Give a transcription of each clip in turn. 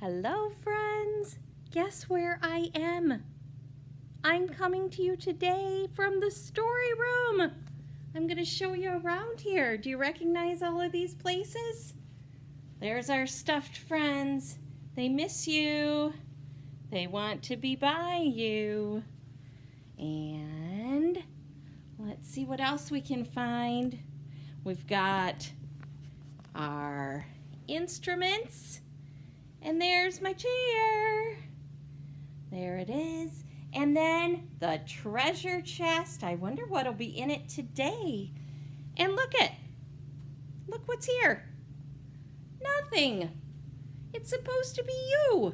Hello, friends. Guess where I am? I'm coming to you today from the story room. I'm going to show you around here. Do you recognize all of these places? There's our stuffed friends. They miss you. They want to be by you. And let's see what else we can find. We've got our instruments. And there's my chair. There it is. And then the treasure chest. I wonder what'll be in it today. And look what's here. Nothing. It's supposed to be you.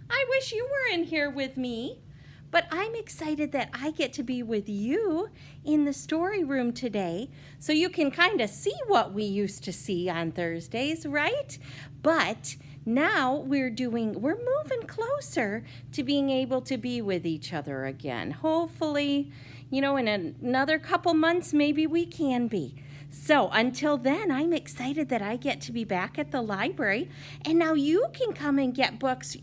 I wish you were in here with me. But I'm excited that I get to be with you in the story room today so you can kind of see what we used to see on Thursdays, right? But now we're moving closer to being able to be with each other again. Hopefully, in another couple months, maybe we can be. So until then, I'm excited that I get to be back at the library. And now you can come and get books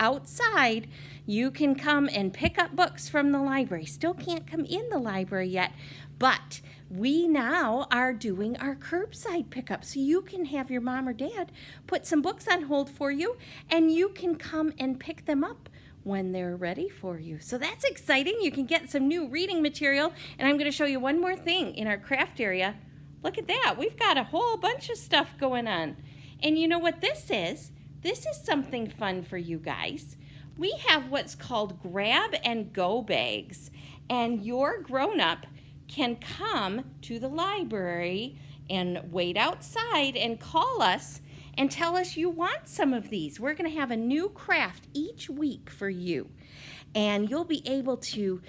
outside. You can come and pick up books from the library. Still can't come in the library yet, but we now are doing our curbside pickup. So you can have your mom or dad put some books on hold for you, and you can come and pick them up when they're ready for you. So that's exciting. You can get some new reading material, and I'm going to show you one more thing in our craft area. Look at that. We've got a whole bunch of stuff going on. And you know what this is? This is something fun for you guys. We have what's called grab and go bags, and your grown-up can come to the library and wait outside and call us and tell us you want some of these. We're going to have a new craft each week for you. And you'll be able to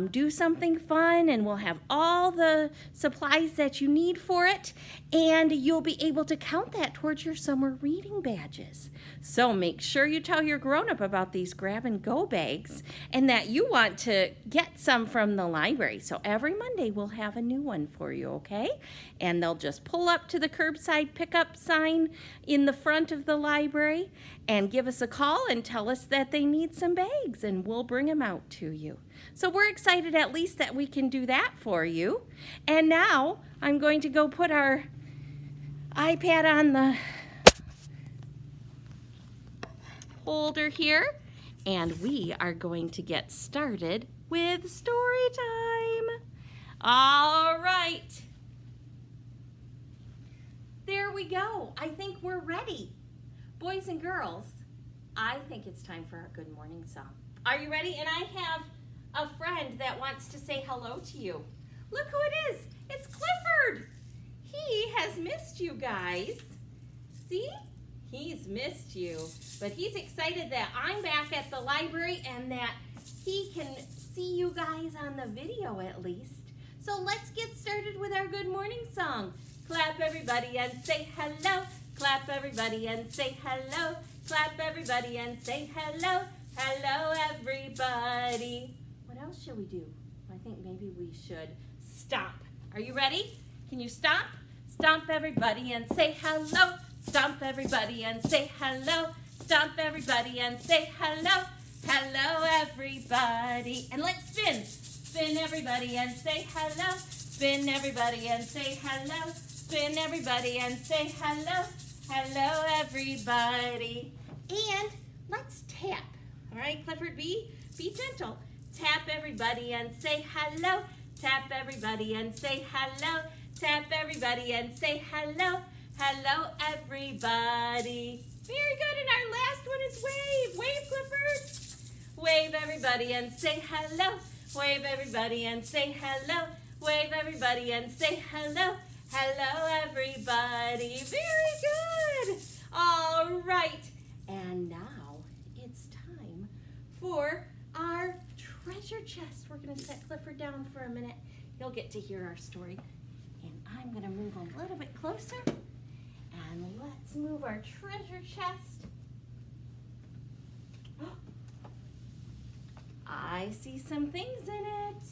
do something fun, and we'll have all the supplies that you need for it, and you'll be able to count that towards your summer reading badges. So make sure you tell your grown-up about these grab and go bags and that you want to get some from the library. So every Monday we'll have a new one for you, okay? And they'll just pull up to the curbside pickup sign in the front of the library and give us a call and tell us that they need some bags, and we'll bring them out to you. So we're excited at least that we can do that for you. And now I'm going to go put our iPad on the holder here, and we are going to get started with story time. All right. There we go. I think we're ready. Boys and girls, I think it's time for our good morning song. Are you ready? And I have a friend that wants to say hello to you. Look who it is. It's Clifford. He has missed you guys. See? He's missed you. But he's excited that I'm back at the library and that he can see you guys on the video at least. So let's get started with our good morning song. Clap everybody and say hello. Clap everybody and say hello. Clap everybody and say hello. Hello everybody. What else should we do? I think maybe we should stomp. Are you ready? Can you stomp? Stomp everybody and say hello. Stomp everybody and say hello. Stomp everybody and say hello. Hello everybody. And let's spin. Spin everybody and say hello. Spin everybody and say hello. Spin everybody and say hello. Hello everybody. And let's tap. All right, Clifford, be gentle. Tap everybody and say hello. Tap everybody and say hello. Tap everybody and say hello. Hello everybody. Very good. And our last one is wave. Wave, Clifford. Wave everybody and say hello. Wave everybody and say hello. Wave everybody and say hello. Hello everybody. Very good. All right. And now it's time for our treasure chest. We're going to set Clifford down for a minute. He'll get to hear our story. And I'm going to move a little bit closer. And let's move our treasure chest. I see some things in it.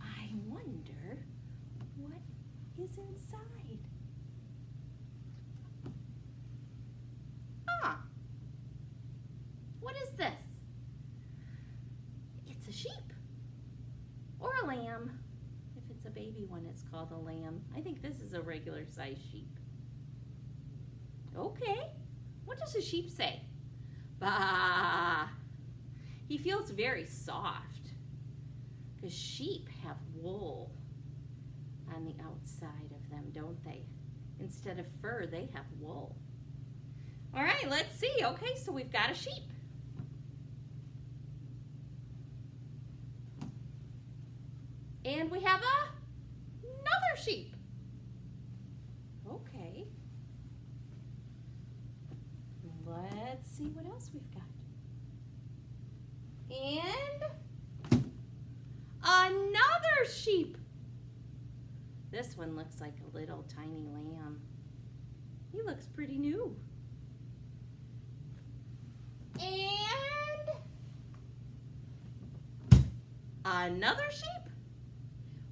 I wonder what is inside. one is called a lamb. I think this is a regular size sheep. Okay. What does a sheep say? Bah! He feels very soft because sheep have wool on the outside of them, don't they? Instead of fur, they have wool. All right, let's see. Okay, so we've got a sheep. And we have another sheep. Okay. Let's see what else we've got. And another sheep. This one looks like a little tiny lamb. He looks pretty new. And another sheep.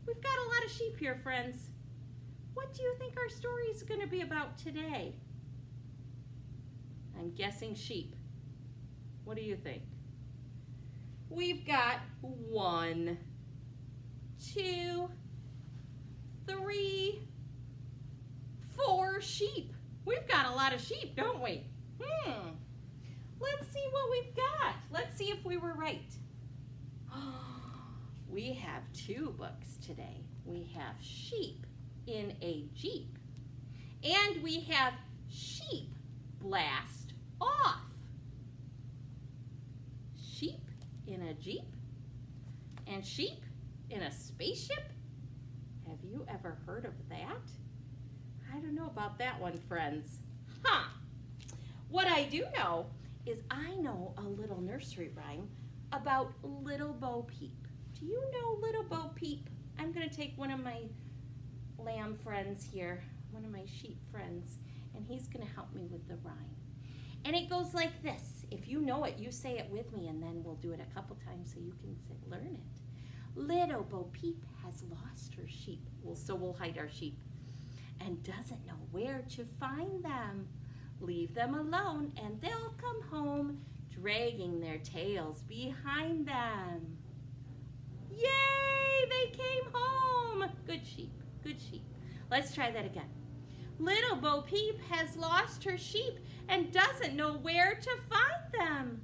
We've got a lot of sheep here, friends. What do you think our story is going to be about today? I'm guessing sheep. What do you think? We've got 1, 2, 3, 4 sheep. We've got a lot of sheep, don't we? Let's see what we've got. Let's see if we were right. We have 2 books today. We have Sheep in a Jeep. And we have Sheep Blast Off. Sheep in a Jeep and sheep in a spaceship? Have you ever heard of that? I don't know about that one, friends. What I do know is I know a little nursery rhyme about Little Bo Peep. Do you know Little Bo Peep? I'm going to take one of my lamb friends here, one of my sheep friends, and he's going to help me with the rhyme. And it goes like this. If you know it, you say it with me, and then we'll do it a couple times so you can learn it. Little Bo Peep has lost her sheep. So we'll hide our sheep. And doesn't know where to find them. Leave them alone, and they'll come home, dragging their tails behind them. Yay! They came home! Good sheep, good sheep. Let's try that again. Little Bo Peep has lost her sheep and doesn't know where to find them.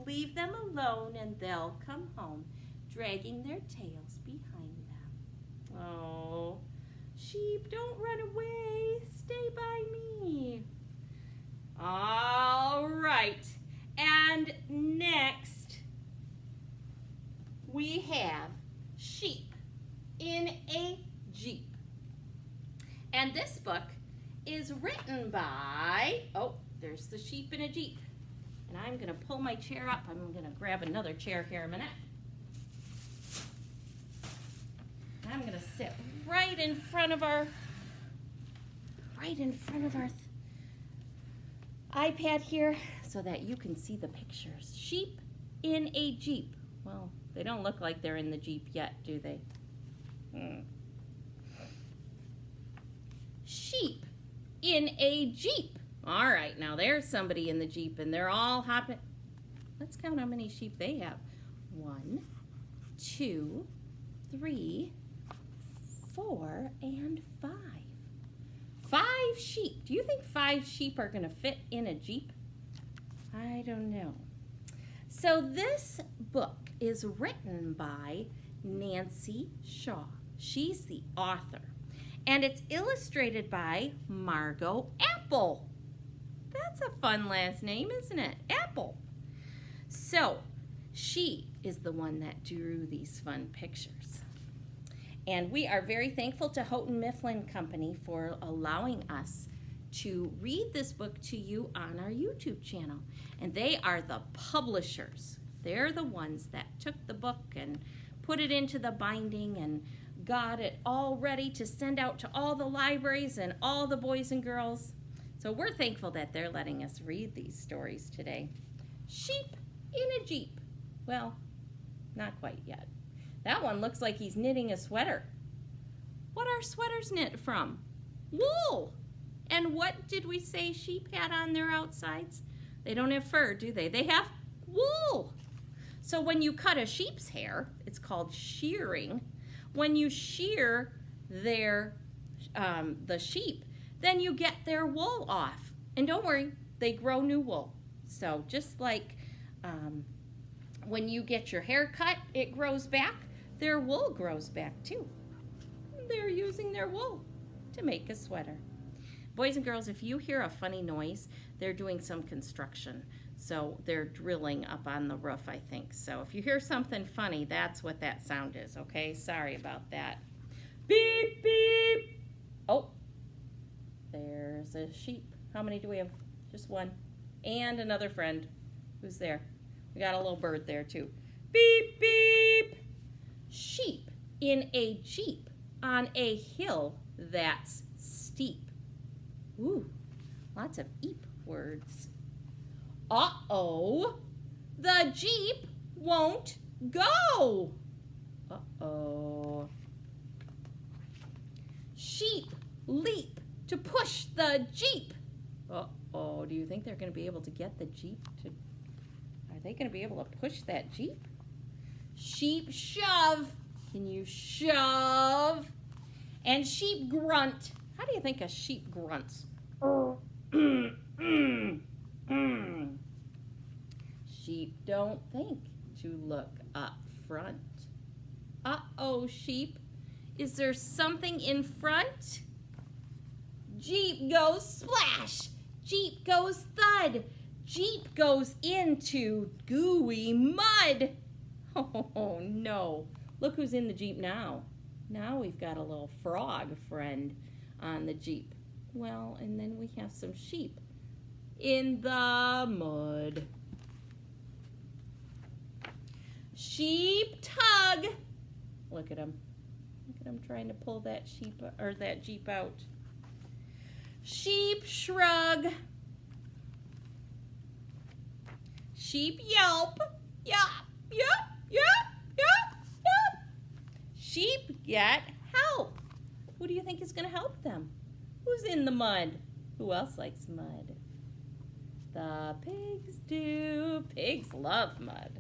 Leave them alone and they'll come home, dragging their tails behind them. Oh, sheep, don't run away. Stay by me. All right. And next, we have Sheep in a Jeep. And this book is written by, there's the Sheep in a Jeep. And I'm going to pull my chair up. I'm going to grab another chair here a minute. I'm going to sit right in front of our iPad here so that you can see the pictures. Sheep in a Jeep. Well, they don't look like they're in the Jeep yet, do they? Sheep in a Jeep. All right, now there's somebody in the Jeep and they're all hopping. Let's count how many sheep they have. 1, 2, 3, 4, and 5. 5 sheep. Do you think 5 sheep are going to fit in a Jeep? I don't know. So this book is written by Nancy Shaw. She's the author. And it's illustrated by Margot Apple. That's a fun last name, isn't it? Apple. So she is the one that drew these fun pictures. And we are very thankful to Houghton Mifflin Company for allowing us to read this book to you on our YouTube channel. And they are the publishers. They're the ones that took the book and put it into the binding and got it all ready to send out to all the libraries and all the boys and girls. So we're thankful that they're letting us read these stories today. Sheep in a Jeep. Well, not quite yet. That one looks like he's knitting a sweater. What are sweaters knit from? Wool. And what did we say sheep had on their outsides? They don't have fur, do they? They have wool. So when you cut a sheep's hair, it's called shearing. When you shear the sheep, then you get their wool off. And don't worry, they grow new wool. So just like when you get your hair cut, it grows back, their wool grows back too. They're using their wool to make a sweater. Boys and girls, if you hear a funny noise, they're doing some construction. So they're drilling up on the roof, I think. So if you hear something funny, that's what that sound is, okay? Sorry about that. Beep, beep. Oh, there's a sheep. How many do we have? Just one. And another friend. Who's there? We got a little bird there too. Beep, beep. Sheep in a jeep on a hill that's steep. Ooh, lots of eep words. Uh-oh, the jeep won't go. Uh-oh. Sheep leap to push the jeep. Uh-oh, do you think they're going to be able to get the jeep to... Are they going to be able to push that jeep? Sheep shove. Can you shove? And sheep grunt. How do you think a sheep grunts? Sheep don't think to look up front. Uh-oh, sheep. Is there something in front? Jeep goes splash. Jeep goes thud. Jeep goes into gooey mud. Oh, no. Look who's in the Jeep now. Now we've got a little frog friend on the Jeep. Well, and then we have some sheep in the mud. Sheep tug. Look at him. Look at him trying to pull that sheep or that Jeep out. Sheep shrug. Sheep yelp. Yup, yup, yup, yup, yup. Sheep get help. Who do you think is going to help them? Who's in the mud? Who else likes mud? The pigs do. Pigs love mud.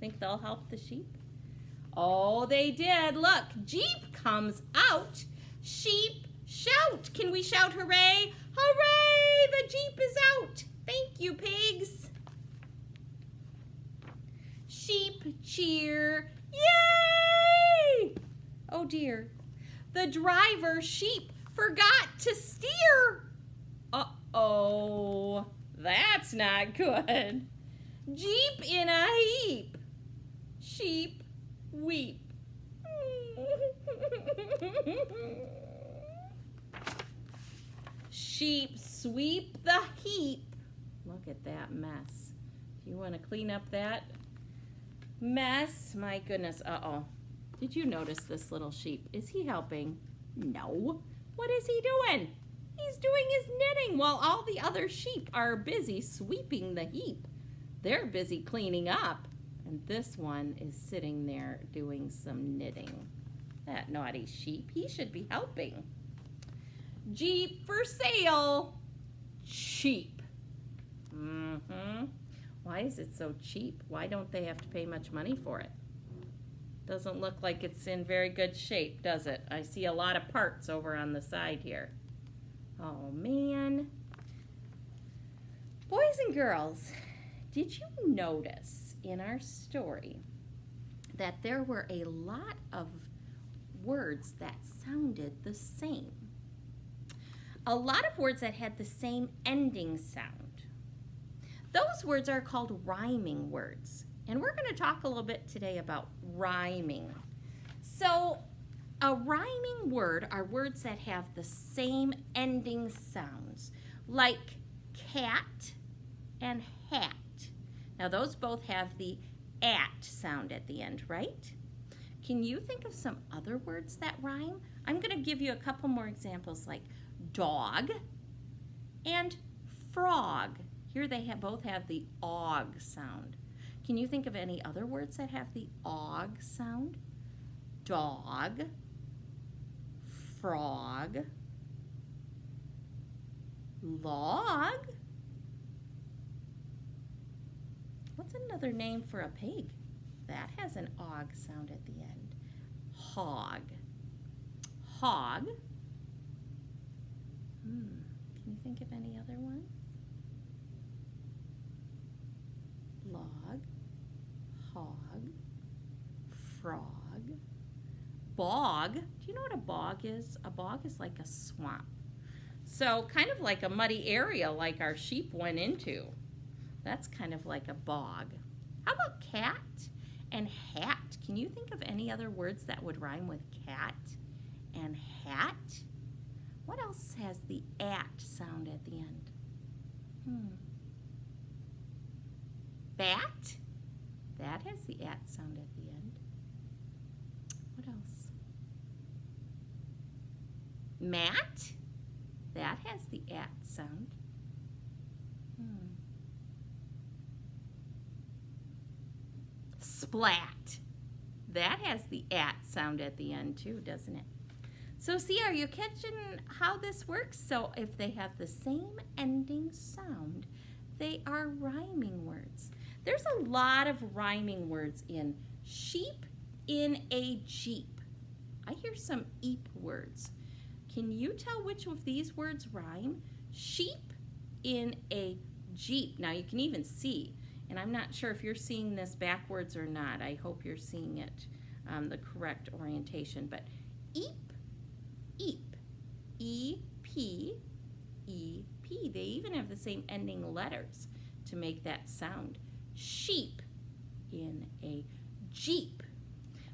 Think they'll help the sheep? Oh, they did. Look, Jeep comes out. Sheep shout. Can we shout hooray? Hooray! The Jeep is out. Thank you, pigs. Sheep cheer. Yay! Oh, dear. The driver sheep forgot to steer. Uh-oh. That's not good. Jeep in a heap. Sheep weep. Sheep sweep the heap. Look at that mess. Do you want to clean up that mess? My goodness. Uh-oh. Did you notice this little sheep? Is he helping? No. What is he doing? He's doing his knitting while all the other sheep are busy sweeping the heap. They're busy cleaning up. And this one is sitting there doing some knitting. That naughty sheep. He should be helping. Jeep for sale. Cheap. Why is it so cheap? Why don't they have to pay much money for it? Doesn't look like it's in very good shape, does it? I see a lot of parts over on the side here. Oh, man. Boys and girls, did you notice in our story that there were a lot of words that sounded the same? A lot of words that had the same ending sound. Those words are called rhyming words. And we're going to talk a little bit today about rhyming. So, a rhyming word are words that have the same ending sounds, like cat and hat. Now, those both have the at sound at the end, right? Can you think of some other words that rhyme? I'm going to give you a couple more examples, like dog and frog. Here they both have the og sound. Can you think of any other words that have the og sound? Dog, frog, log. What's another name for a pig? That has an og sound at the end. Hog, hog. Can you think of any other ones? Log, hog, frog, bog. Do you know what a bog is? A bog is like a swamp. So kind of like a muddy area like our sheep went into. That's kind of like a bog. How about cat and hat? Can you think of any other words that would rhyme with cat and hat? What else has the at sound at the end? Bat? That has the at sound at the end. What else? Mat? That has the at sound. Splat. That has the at sound at the end too, doesn't it? So see, are you catching how this works? So if they have the same ending sound, they are rhyming words. There's a lot of rhyming words in sheep in a jeep. I hear some eep words. Can you tell which of these words rhyme? Sheep in a jeep. Now you can even see, and I'm not sure if you're seeing this backwards or not. I hope you're seeing it the correct orientation, but eep, eep, E-P, E-P. They even have the same ending letters to make that sound. Sheep in a jeep.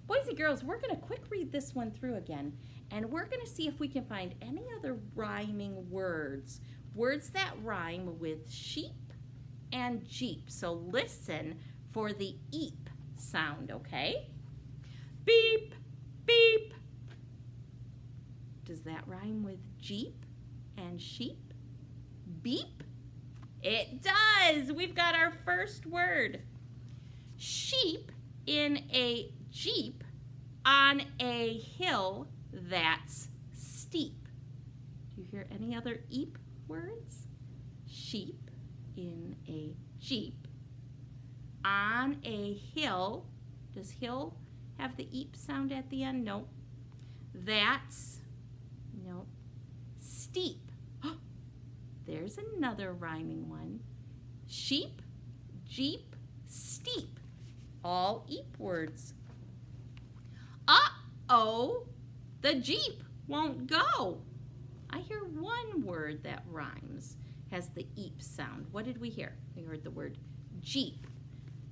Boys and girls, we're going to quick read this one through again, and we're going to see if we can find any other rhyming words, words that rhyme with sheep and jeep. So listen for the eep sound, okay? Beep, beep. Does that rhyme with jeep and sheep? Beep? It does. We've got our first word. Sheep in a jeep on a hill that's steep. Do you hear any other eep words? Sheep in a jeep on a hill. Does hill have the eep sound at the end? Nope. That's, nope. Steep. There's another rhyming one. Sheep, jeep, steep. All eep words. Uh-oh, the jeep won't go. I hear one word that rhymes, has the eep sound. What did we hear? We heard the word jeep.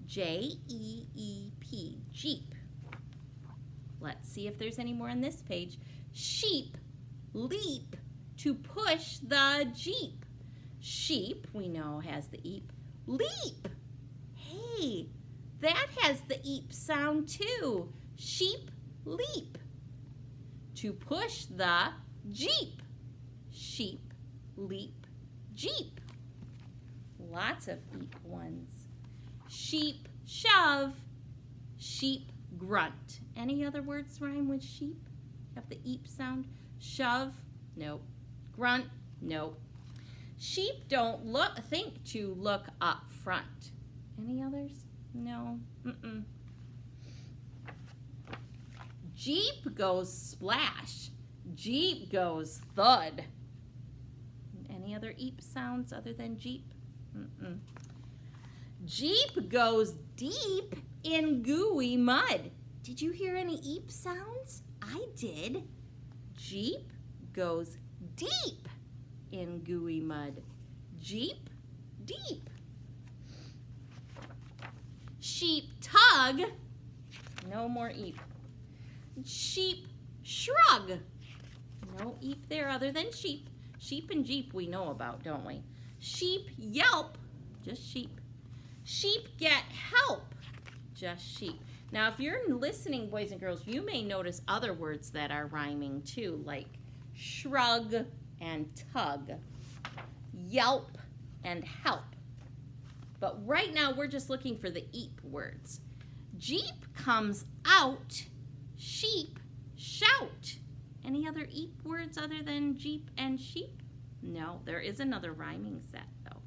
J-E-E-P, jeep. Let's see if there's any more on this page. Sheep leap to push the jeep. Sheep, we know, has the eep. Leap. Hey, that has the eep sound too. Sheep leap to push the jeep. Sheep leap jeep. Lots of eep ones. Sheep shove. Sheep grunt. Any other words rhyme with sheep? Have the eep sound? Shove? Nope. Grunt? Nope. Sheep don't think to look up front. Any others? No. Jeep goes splash. Jeep goes thud. Any other eep sounds other than jeep? Jeep goes deep in gooey mud. Did you hear any eep sounds? I did. Jeep goes deep in gooey mud. Jeep, deep. Sheep tug. No more eep. Sheep shrug. No eep there other than sheep. Sheep and jeep we know about, don't we? Sheep yelp. Just sheep. Sheep get help. Just sheep. Now, if you're listening, boys and girls, you may notice other words that are rhyming too, like shrug and tug, yelp and help. But right now, we're just looking for the eep words. Jeep comes out, sheep shout. Any other eep words other than jeep and sheep? No, there is another rhyming set, though.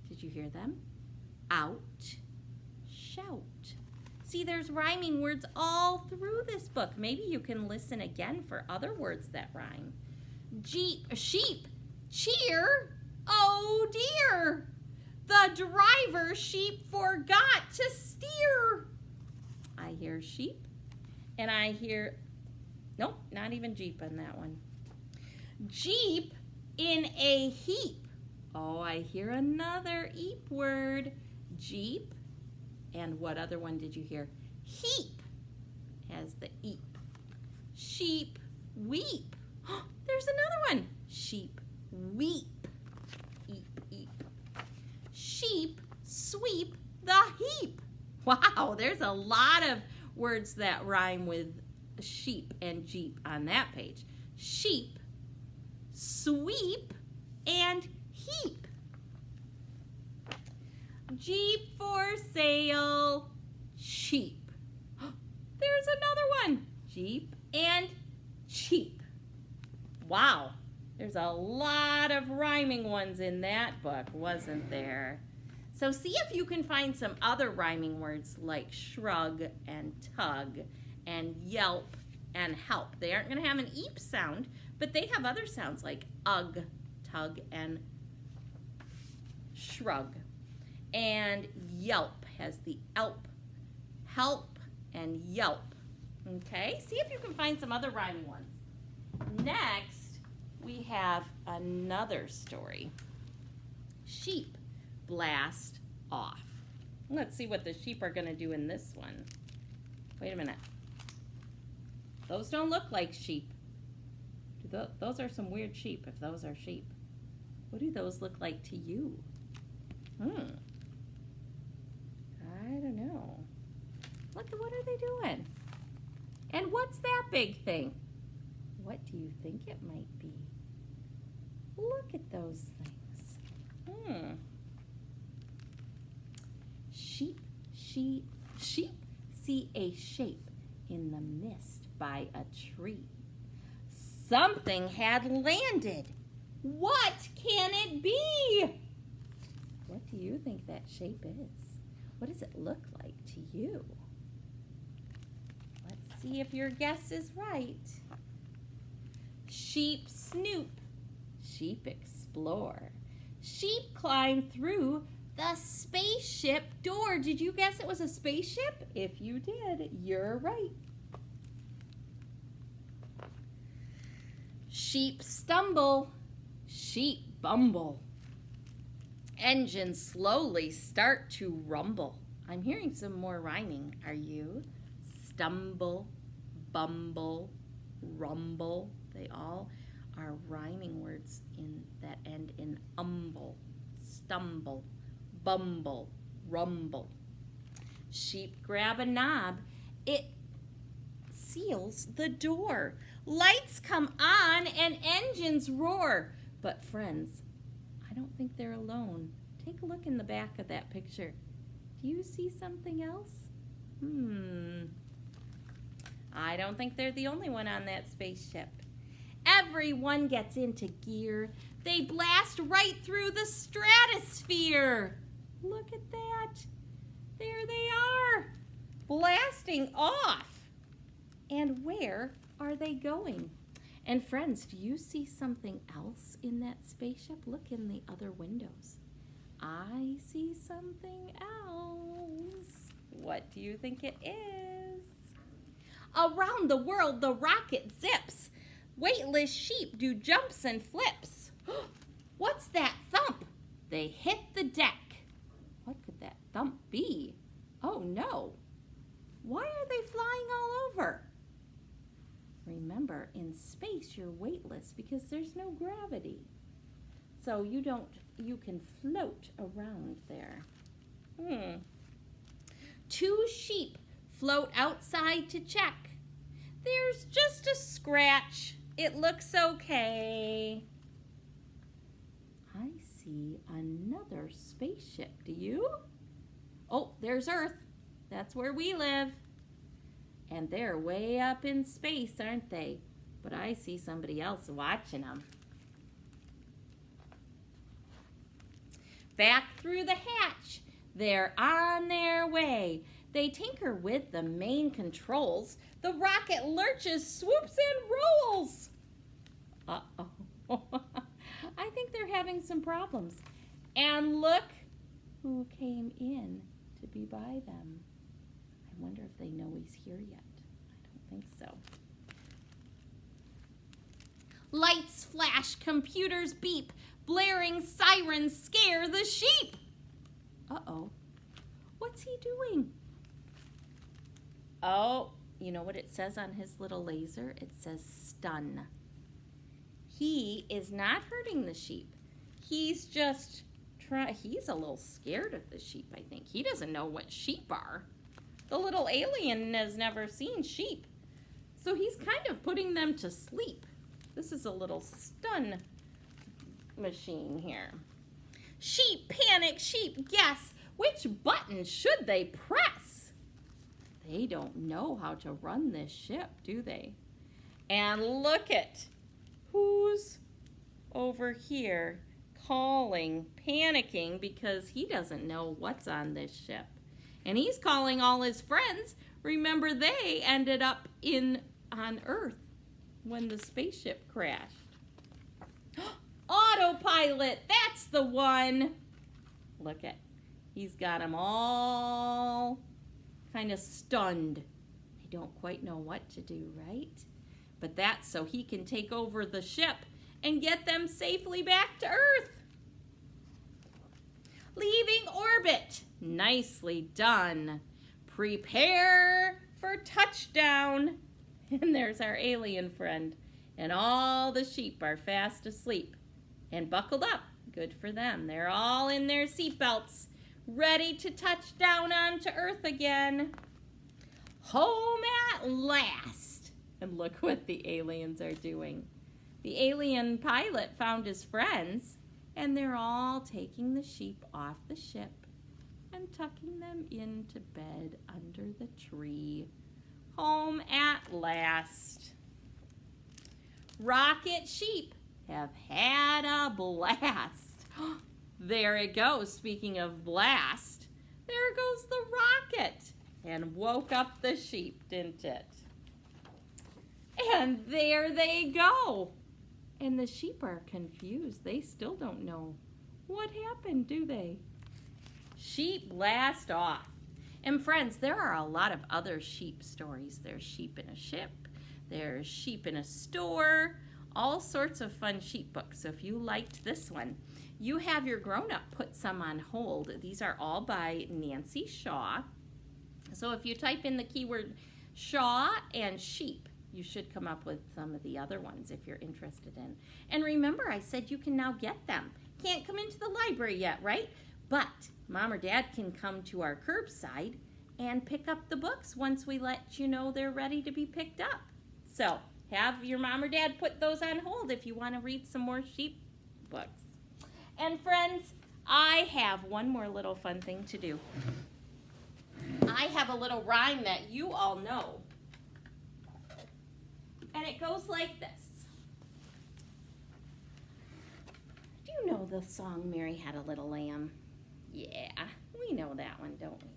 Did you hear them? Out, shout. See, there's rhyming words all through this book. Maybe you can listen again for other words that rhyme. Jeep, sheep, cheer, oh dear. The driver sheep forgot to steer. I hear sheep, and I hear, nope, not even Jeep on that one. Jeep in a heap. Oh, I hear another eep word. Jeep. And what other one did you hear? Heap has the eep. Sheep weep. There's another one. Sheep weep. Eep, eep. Sheep sweep the heap. Wow, there's a lot of words that rhyme with sheep and Jeep on that page. Sheep, sweep, and heap. Jeep for sale, cheap. There's another one. Jeep and cheap. Wow, there's a lot of rhyming ones in that book, wasn't there? So see if you can find some other rhyming words like shrug and tug and yelp and help. They aren't going to have an eep sound, but they have other sounds like ugh, tug, and shrug. And yelp has the elp, help, and yelp. Okay, see if you can find some other rhyming ones. Next, we have another story. Sheep blast off. Let's see what the sheep are going to do in this one. Wait a minute. Those don't look like sheep. Those are some weird sheep, if those are sheep. What do those look like to you? I don't know. What are they doing? And what's that big thing? What do you think it might be? Look at those things. Sheep see a shape in the mist by a tree. Something had landed. What can it be? What do you think that shape is? What does it look like to you? Let's see if your guess is right. Sheep snoop. Sheep explore. Sheep climb through the spaceship door. Did you guess it was a spaceship? If you did, you're right. Sheep stumble. Sheep bumble. Engines slowly start to rumble. I'm hearing some more rhyming. Are you? Stumble, bumble, rumble. They all are rhyming words that end in umble. Stumble, bumble, rumble. Sheep grab a knob. It seals the door. Lights come on and engines roar. But friends, I don't think they're alone. Take a look in the back of that picture. Do you see something else? I don't think they're the only one on that spaceship. Everyone gets into gear. They blast right through the stratosphere. Look at that. There they are, blasting off. And where are they going? And friends, do you see something else in that spaceship? Look in the other windows. I see something else. What do you think it is? Around the world, the rocket zips. Weightless sheep do jumps and flips. What's that thump? They hit the deck. What could that thump be? Oh no. Why are they flying all over? Remember, in space you're weightless because there's no gravity. So you can float around there. Two sheep float outside to check. There's just a scratch. It looks okay. I see another spaceship. Do you? Oh, there's Earth. That's where we live. And they're way up in space, aren't they? But I see somebody else watching them. Back through the hatch. They're on their way. They tinker with the main controls. The rocket lurches, swoops, and rolls. Uh-oh. I think they're having some problems. And look who came in to be by them. I wonder if they know he's here yet. I don't think so. Lights flash, computers beep, blaring sirens scare the sheep. Uh-oh. What's he doing? Oh, you know what it says on his little laser? It says stun. He is not hurting the sheep. He's just he's a little scared of the sheep, I think. He doesn't know what sheep are. The little alien has never seen sheep. So he's kind of putting them to sleep. This is a little stun machine here. Sheep panic, sheep guess. Which button should they press? They don't know how to run this ship, do they? And look at who's over here calling, panicking because he doesn't know what's on this ship. And he's calling all his friends. Remember, they ended up on Earth when the spaceship crashed. Autopilot, that's the one. Look at, he's got them all kind of stunned. They don't quite know what to do, right? But that's so he can take over the ship and get them safely back to Earth. Leaving orbit. Nicely done. Prepare for touchdown. And there's our alien friend. And all the sheep are fast asleep and buckled up. Good for them. They're all in their seatbelts, ready to touch down onto Earth again. Home at last. And look what the aliens are doing. The alien pilot found his friends, and they're all taking the sheep off the ship and tucking them into bed under the tree. Home at last. Rocket sheep have had a blast. There it goes. Speaking of blast, there goes the rocket and woke up the sheep, didn't it? And there they go. And the sheep are confused. They still don't know what happened, do they? Sheep blast off. And friends, there are a lot of other sheep stories. There's sheep in a ship. There's sheep in a store. All sorts of fun sheep books. So if you liked this one, you have your grown-up put some on hold. These are all by Nancy Shaw. So if you type in the keyword Shaw and sheep, you should come up with some of the other ones if you're interested in. And remember, I said you can now get them. Can't come into the library yet, right? But Mom or Dad can come to our curbside and pick up the books once we let you know they're ready to be picked up. So have your mom or dad put those on hold if you want to read some more sheep books. And friends, I have one more little fun thing to do. I have a little rhyme that you all know. And it goes like this. Do you know the song Mary Had a Little Lamb? Yeah, we know that one, don't we?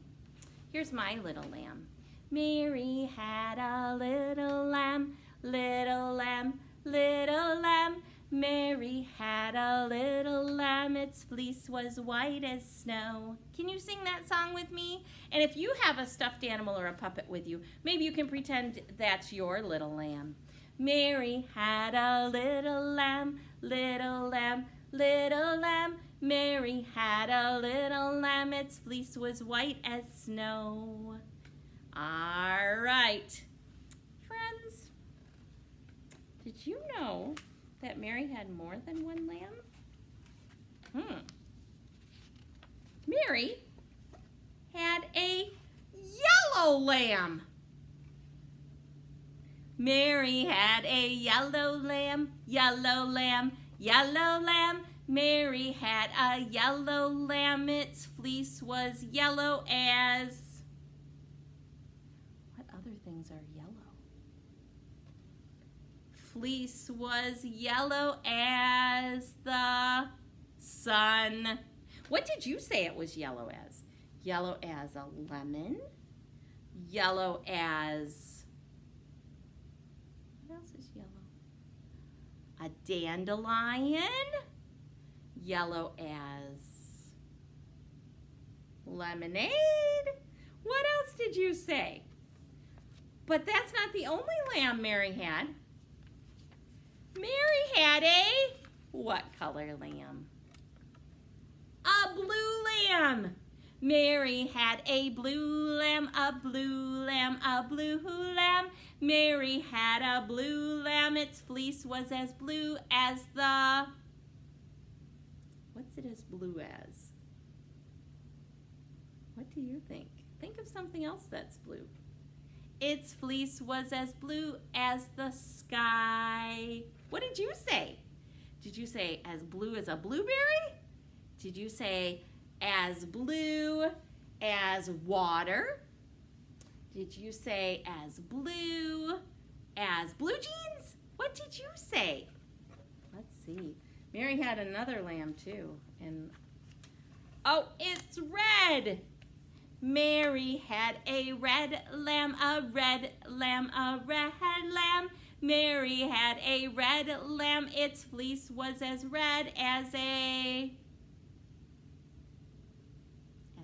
Here's my little lamb. Mary had a little lamb, little lamb, little lamb. Mary had a little lamb, its fleece was white as snow. Can you sing that song with me? And if you have a stuffed animal or a puppet with you, maybe you can pretend that's your little lamb. Mary had a little lamb, little lamb, little lamb. Mary had a little lamb, its fleece was white as snow. All right. Friends, did you know that Mary had more than one lamb? Mary had a yellow lamb. Mary had a yellow lamb, yellow lamb, yellow lamb. Mary had a yellow lamb, its fleece was yellow as... What other things are yellow? Fleece was yellow as the sun. What did you say it was yellow as? Yellow as a lemon, Yellow as, what else is yellow? A dandelion. Yellow as lemonade. What else did you say? But that's not the only lamb Mary had. Mary had a what color lamb? A blue lamb. Mary had a blue lamb, a blue lamb, a blue lamb. Mary had a blue lamb. Its fleece was as blue as the... What's it as blue as? What do you think? Think of something else that's blue. Its fleece was as blue as the sky. What did you say? Did you say as blue as a blueberry? Did you say as blue as water? Did you say as blue jeans? What did you say? Let's see. Mary had another lamb too. And oh, it's red. Mary had a red lamb, a red lamb, a red lamb. Mary had a red lamb. Its fleece was as red as a...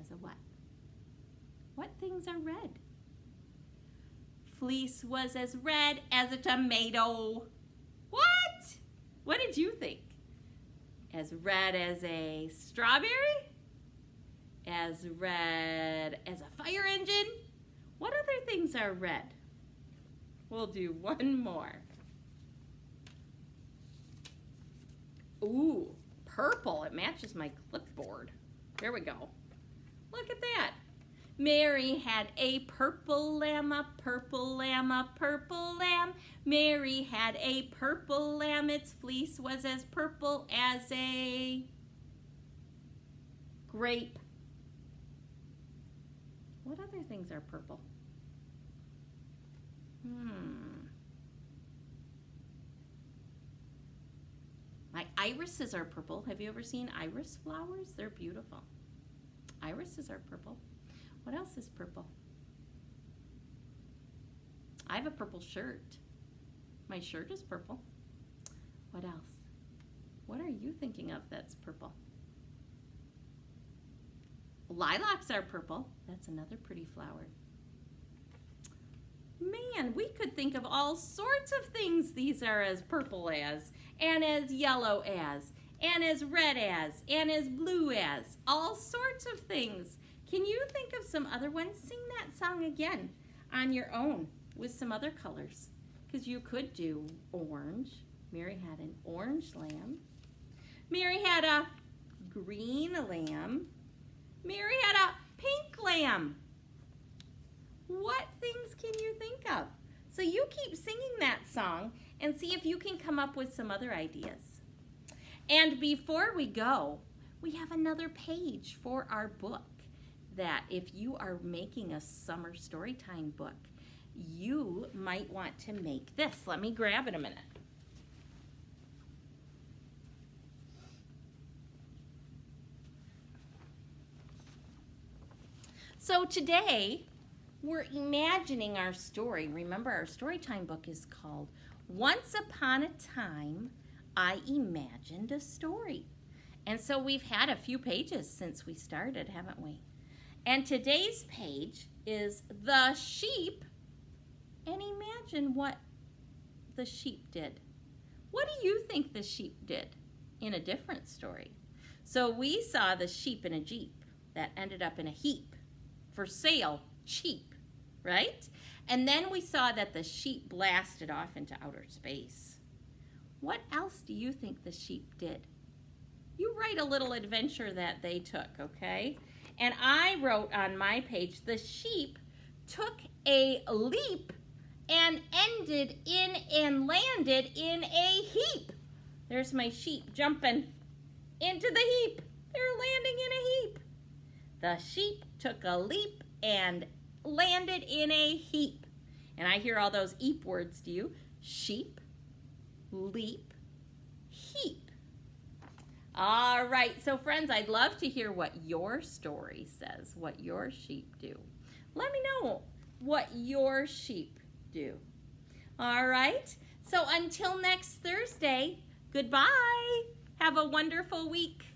As a what? What things are red? Fleece was as red as a tomato. What? What did you think? As red as a strawberry? As red as a fire engine? What other things are red? We'll do one more. Ooh, purple. It matches my clipboard. There we go. Look at that. Mary had a purple lamb, a purple lamb, a purple lamb. Mary had a purple lamb. Its fleece was as purple as a grape. What other things are purple? My irises are purple. Have you ever seen iris flowers? They're beautiful. Irises are purple. What else is purple? I have a purple shirt. My shirt is purple. What else? What are you thinking of that's purple? Lilacs are purple. That's another pretty flower. Man, we could think of all sorts of things these are as purple as, and as yellow as, and as red as, and as blue as. All sorts of things. Can you think of some other ones? Sing that song again on your own with some other colors. Because you could do orange. Mary had an orange lamb. Mary had a green lamb. Mary had a pink lamb. What things can you think of? So you keep singing that song and see if you can come up with some other ideas. And before we go, we have another page for our book that if you are making a summer storytime book, you might want to make this. Let me grab it a minute. So today, we're imagining our story. Remember, our Storytime book is called Once Upon a Time, I Imagined a Story. And so we've had a few pages since we started, haven't we? And today's page is the sheep. And imagine what the sheep did. What do you think the sheep did in a different story? So we saw the sheep in a Jeep that ended up in a heap. For sale, cheap, right? And then we saw that the sheep blasted off into outer space. What else do you think the sheep did? You write a little adventure that they took, okay? And I wrote on my page, the sheep took a leap and ended in and landed in a heap. There's my sheep jumping into the heap. They're landing in a heap. The sheep took a leap and landed in a heap. And I hear all those eep words, do you? Sheep, leap, heap. All right, so friends, I'd love to hear what your story says, what your sheep do. Let me know what your sheep do. All right, so until next Thursday, goodbye. Have a wonderful week.